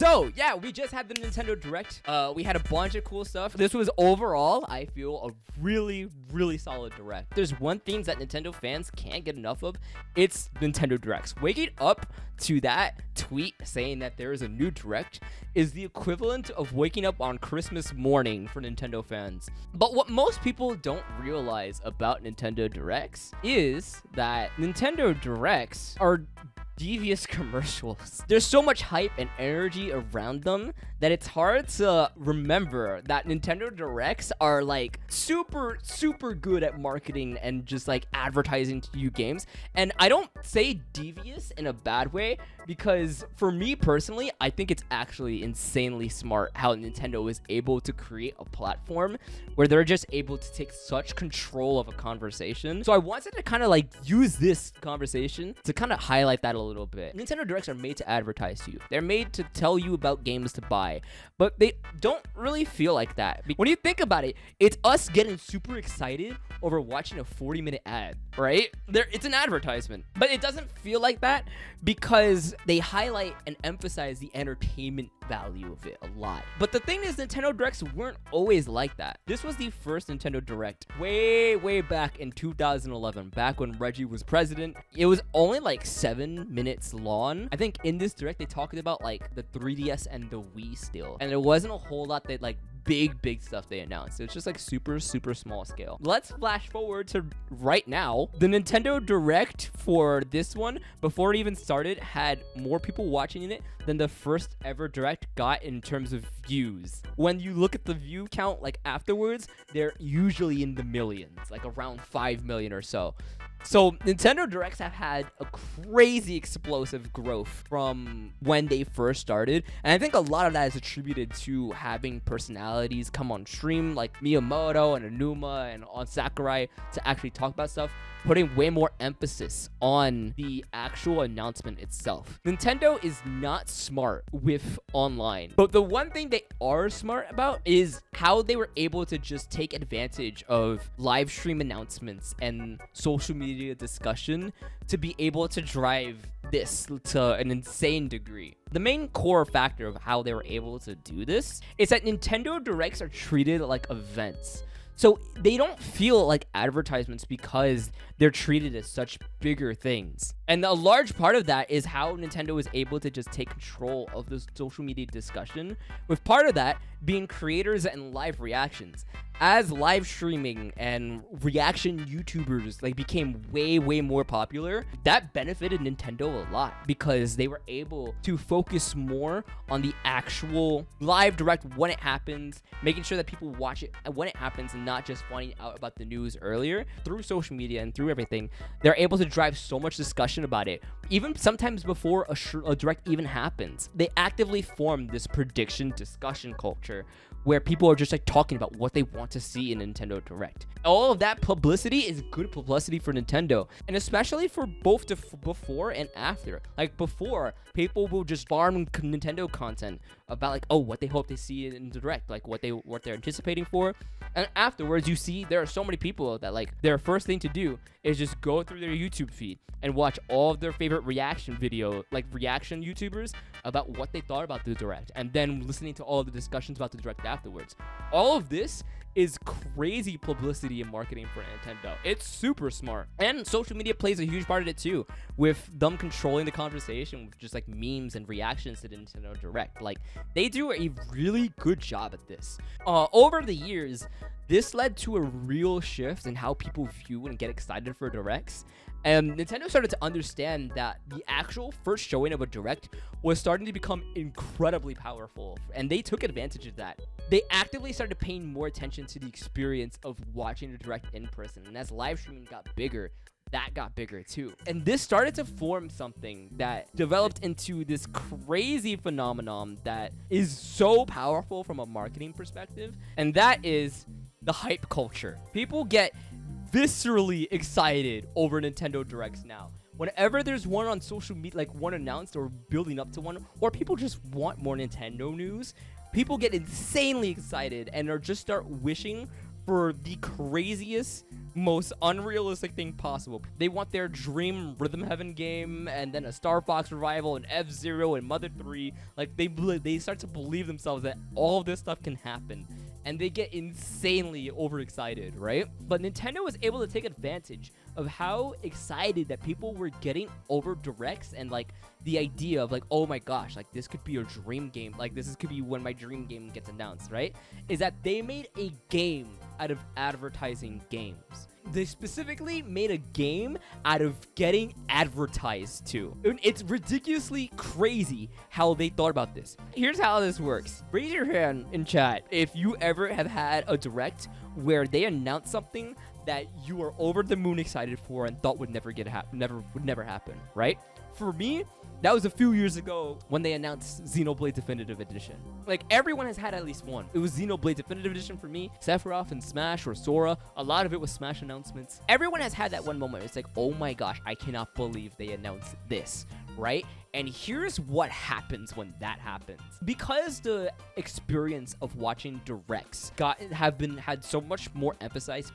So, yeah, we just had the Nintendo Direct. We had a bunch of cool stuff. This was overall, I feel, a really, really solid Direct. There's one thing that Nintendo fans can't get enough of. It's Nintendo Directs. Waking up to that tweet saying that there is a new Direct is the equivalent of waking up on Christmas morning for Nintendo fans. But what most people don't realize about Nintendo Directs is that Nintendo Directs are devious commercials. There's so much hype and energy around them that it's hard to remember that Nintendo Directs are like super good at marketing and just like advertising to you games. And I don't say devious in a bad way, because for me personally, I think it's actually insanely smart how Nintendo is able to create a platform where they're just able to take such control of a conversation. So I wanted to kind of like use this conversation to kind of highlight that a little bit. Nintendo Directs are made to advertise to you. They're made to tell you about games to buy, but they don't really feel like that. When you think about it, it's us getting super excited over watching a 40-minute ad, right? It's an advertisement, but it doesn't feel like that because they highlight and emphasize the entertainment value of it a lot. But the thing is, Nintendo Directs weren't always like that. This was the first Nintendo Direct way back in 2011, back when Reggie was president. It was only like 7 minutes long. I think in this Direct, they talked about like the 3DS and the Wii still. And there wasn't a whole lot that like big stuff they announced. It's just like super small scale. Let's flash forward to right now. The Nintendo Direct for this one, before it even started, had more people watching it than the first ever Direct got in terms of views. When you look at the view count like afterwards, they're usually in the millions, like around 5 million or so. So Nintendo Directs have had a crazy explosive growth from when they first started. And I think a lot of that is attributed to having personalities come on stream like Miyamoto and Aonuma and on Sakurai to actually talk about stuff, putting way more emphasis on the actual announcement itself. Nintendo is not smart with online, but the one thing they are smart about is how they were able to just take advantage of live stream announcements and social media discussion to be able to drive this to an insane degree. The main core factor of how they were able to do this is that Nintendo Directs are treated like events. So they don't feel like advertisements because they're treated as such bigger things. And a large part of that is how Nintendo is able to just take control of the social media discussion, with part of that being creators and live reactions. As live streaming and reaction YouTubers like became way more popular, that benefited Nintendo a lot because they were able to focus more on the actual live Direct when it happens, making sure that people watch it when it happens and not just finding out about the news earlier. Through social media and through everything, they're able to drive so much discussion about it. Even sometimes before a Direct even happens, they actively form this prediction discussion culture where people are just like talking about what they want to see in Nintendo Direct. All of that publicity is good publicity for Nintendo, and especially for both before and after. Like before, people will just farm Nintendo content about like, oh, what they hope they see in Direct, like what they're anticipating for. And afterwards, you see there are so many people that like their first thing to do is just go through their YouTube feed and watch all of their favorite reaction YouTubers about what they thought about the Direct, and then listening to all of the discussions about the Direct afterwards. All of this is crazy publicity and marketing for Nintendo. It's super smart. And social media plays a huge part of it too, with them controlling the conversation with just like memes and reactions to the Nintendo Direct. Like, they do a really good job at this. Over the years, this led to a real shift in how people view and get excited for Directs. And Nintendo started to understand that the actual first showing of a Direct was starting to become incredibly powerful, and they took advantage of that. They actively started paying more attention to the experience of watching a Direct in person, and as live streaming got bigger, that got bigger too. And this started to form something that developed into this crazy phenomenon that is so powerful from a marketing perspective, and that is the hype culture. People get viscerally excited over Nintendo Directs now. Whenever there's one on social media, like one announced or building up to one, or people just want more Nintendo news, people get insanely excited and are just start wishing for the craziest, most unrealistic thing possible. They want their dream Rhythm Heaven game, and then a Star Fox revival, and F-Zero, and Mother 3. Like, they start to believe themselves that all of this stuff can happen, and they get insanely overexcited, right? But Nintendo was able to take advantage of how excited that people were getting over directs, and like the idea of like, oh my gosh, like this could be a dream game, like this could be when my dream game gets announced, right? Is that they made a game out of advertising games. They specifically made a game out of getting advertised to. It's ridiculously crazy how they thought about this. Here's how this works. Raise your hand in chat if you ever have had a direct where they announced something that you were over the moon excited for and thought would never happen, right? For me, that was a few years ago when they announced Xenoblade Definitive Edition. Like, everyone has had at least one. It was Xenoblade Definitive Edition for me, Sephiroth and Smash or Sora. A lot of it was Smash announcements. Everyone has had that one moment. It's like, oh my gosh, I cannot believe they announced this, right? And here's what happens when that happens. Because the experience of watching directs had so much more emphasis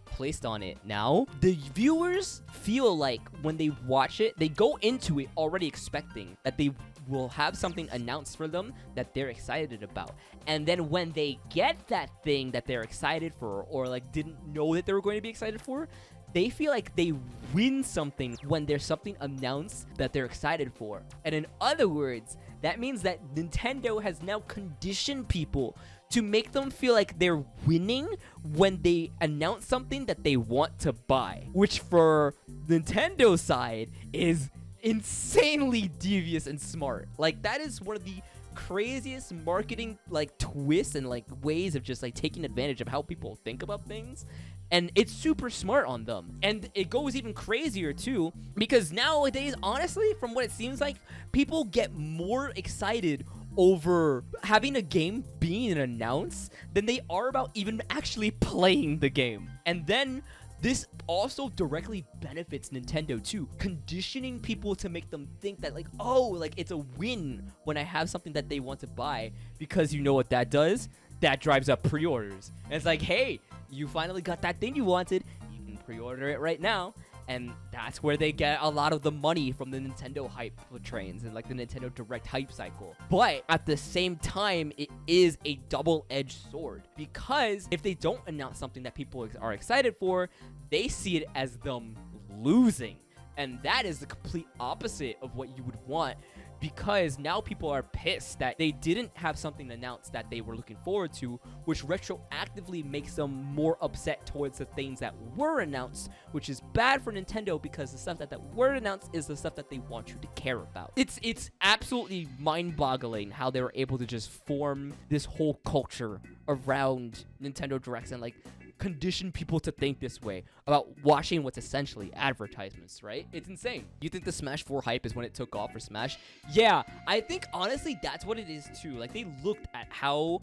placed on it now, the viewers feel like when they watch it, they go into it already expecting that they will have something announced for them that they're excited about. And then when they get that thing that they're excited for, or like didn't know that they were going to be excited for, they feel like they win something when there's something announced that they're excited for. And in other words, that means that Nintendo has now conditioned people to make them feel like they're winning when they announce something that they want to buy, which for Nintendo's side is insanely devious and smart. Like, that is one of the craziest marketing like twists and like ways of just like taking advantage of how people think about things. And it's super smart on them. And it goes even crazier too, because nowadays, honestly, from what it seems like, people get more excited over having a game being announced than they are about even actually playing the game. And then this also directly benefits Nintendo too, conditioning people to make them think that like, oh, like it's a win when I have something that they want to buy, because you know what that does? That drives up pre-orders. And it's like, hey, you finally got that thing you wanted. You can pre-order it right now. And that's where they get a lot of the money from the Nintendo hype trains and like the Nintendo Direct hype cycle. But at the same time, it is a double-edged sword, because if they don't announce something that people are excited for, they see it as them losing. And that is the complete opposite of what you would want, because now people are pissed that they didn't have something announced that they were looking forward to, which retroactively makes them more upset towards the things that were announced, which is bad for Nintendo, because the stuff that were announced is the stuff that they want you to care about. It's absolutely mind-boggling how they were able to just form this whole culture around Nintendo Directs and like condition people to think this way about watching what's essentially advertisements, right? It's insane. You think the Smash 4 hype is when it took off for Smash? Yeah, I think honestly that's what it is too. Like, they looked at how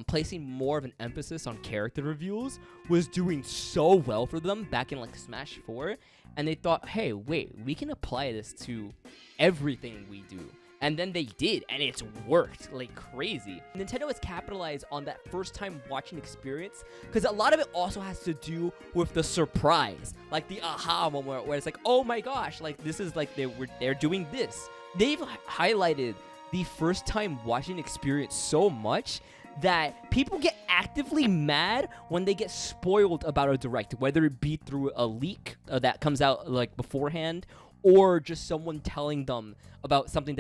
placing more of an emphasis on character reveals was doing so well for them back in like Smash 4, and they thought, hey, wait, we can apply this to everything we do. And then they did, and it's worked like crazy. Nintendo has capitalized on that first time watching experience, because a lot of it also has to do with the surprise, like the aha moment where it's like, oh my gosh, like this is like they're doing this. They've highlighted the first time watching experience so much that people get actively mad when they get spoiled about a direct, whether it be through a leak that comes out like beforehand, or just someone telling them about something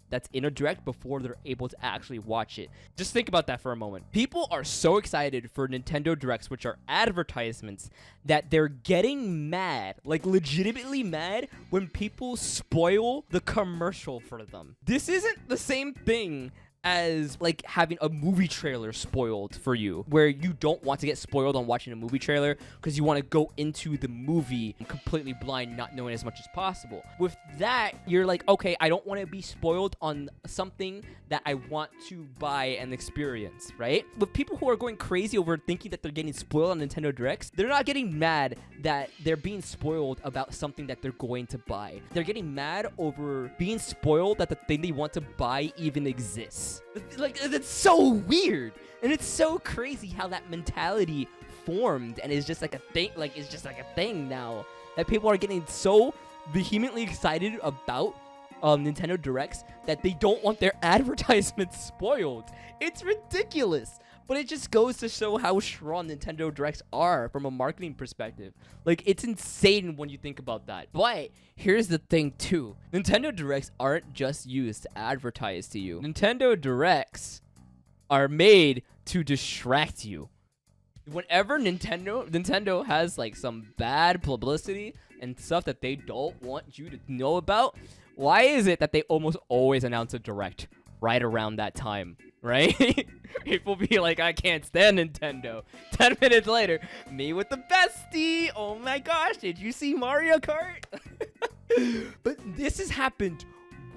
that's in a direct before they're able to actually watch it. Just think about that for a moment. People are so excited for Nintendo Directs, which are advertisements, that they're getting mad, like legitimately mad, when people spoil the commercial for them. This isn't the same thing as like having a movie trailer spoiled for you, where you don't want to get spoiled on watching a movie trailer because you want to go into the movie completely blind, not knowing as much as possible. With that, you're like, okay, I don't want to be spoiled on something that I want to buy and experience, right? With people who are going crazy over thinking that they're getting spoiled on Nintendo Directs, they're not getting mad that they're being spoiled about something that they're going to buy. They're getting mad over being spoiled that the thing they want to buy even exists. Like, that's so weird. And it's so crazy how that mentality formed and is just like a thing, now that people are getting so vehemently excited about Nintendo Directs that they don't want their advertisements spoiled. It's ridiculous. But it just goes to show how strong Nintendo Directs are from a marketing perspective. Like, it's insane when you think about that. But here's the thing, too. Nintendo Directs aren't just used to advertise to you. Nintendo Directs are made to distract you. Whenever Nintendo has, like, some bad publicity and stuff that they don't want you to know about, why is it that they almost always announce a Direct right around that time? Right? People be like, I can't stand Nintendo. 10 minutes later, me with the bestie. Oh my gosh, did you see Mario Kart? But this has happened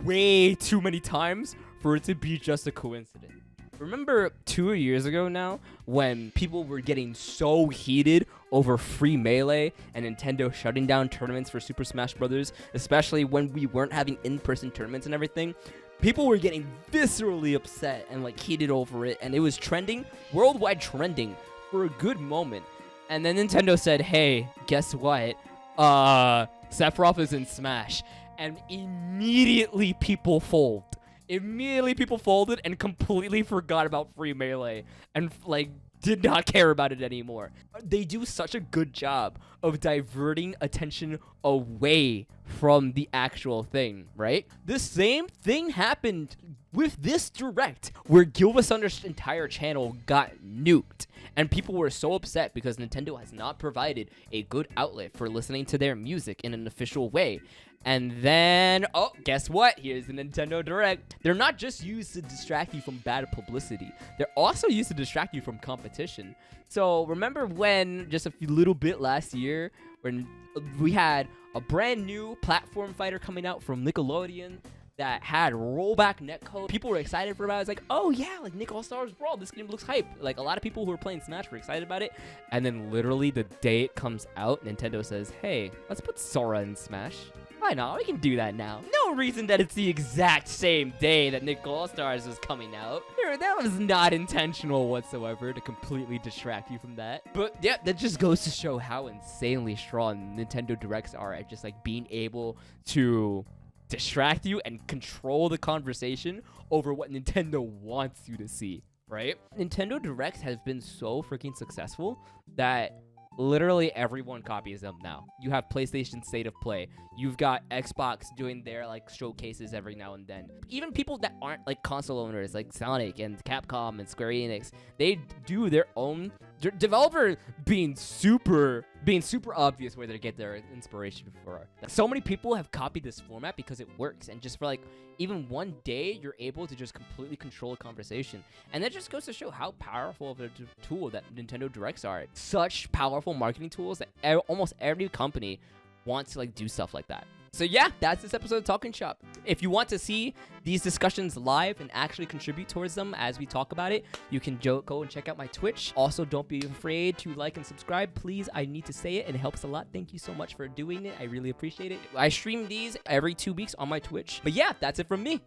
way too many times for it to be just a coincidence. Remember 2 years ago now when people were getting so heated over free Melee and Nintendo shutting down tournaments for Super Smash Bros., especially when we weren't having in-person tournaments and everything? People were getting viscerally upset and like heated over it, and it was trending, worldwide trending, for a good moment. And then Nintendo said, hey, guess what? Sephiroth is in Smash. And immediately people fold. Immediately people folded and completely forgot about free Melee and like did not care about it anymore. They do such a good job of diverting attention away from the actual thing, right? The same thing happened with this Direct, where Gilbert Thunder's entire channel got nuked, and people were so upset because Nintendo has not provided a good outlet for listening to their music in an official way. And then, oh, guess what? Here's the Nintendo Direct. They're not just used to distract you from bad publicity. They're also used to distract you from competition. So remember when just a little bit last year when we had a brand new platform fighter coming out from Nickelodeon that had rollback netcode? People were excited for it. I was like, oh yeah, like Nick All-Stars Brawl, this game looks hype. Like a lot of people who were playing Smash were excited about it. And then literally the day it comes out, Nintendo says, hey, let's put Sora in Smash. Why not? We can do that now. No reason that it's the exact same day that Nick All-Stars was coming out. That was not intentional whatsoever to completely distract you from that. But yeah, that just goes to show how insanely strong Nintendo Directs are at just like being able to distract you and control the conversation over what Nintendo wants you to see, right? Nintendo Directs has been so freaking successful that literally everyone copies them now. You have PlayStation State of Play. You've got Xbox doing their like showcases every now and then. Even people that aren't like console owners, like Sonic and Capcom and Square Enix, they do their own. Developer being super obvious where they get their inspiration for. Like, so many people have copied this format because it works, and just for like even one day, you're able to just completely control a conversation. And that just goes to show how powerful of a tool that Nintendo Directs are. Such powerful marketing tools that almost every company wants to like do stuff like that. So yeah, that's this episode of Talking Shop. If you want to see these discussions live and actually contribute towards them as we talk about it, you can go and check out my Twitch. Also, don't be afraid to like and subscribe. Please, I need to say it. It helps a lot. Thank you so much for doing it. I really appreciate it. I stream these every 2 weeks on my Twitch. But yeah, that's it from me.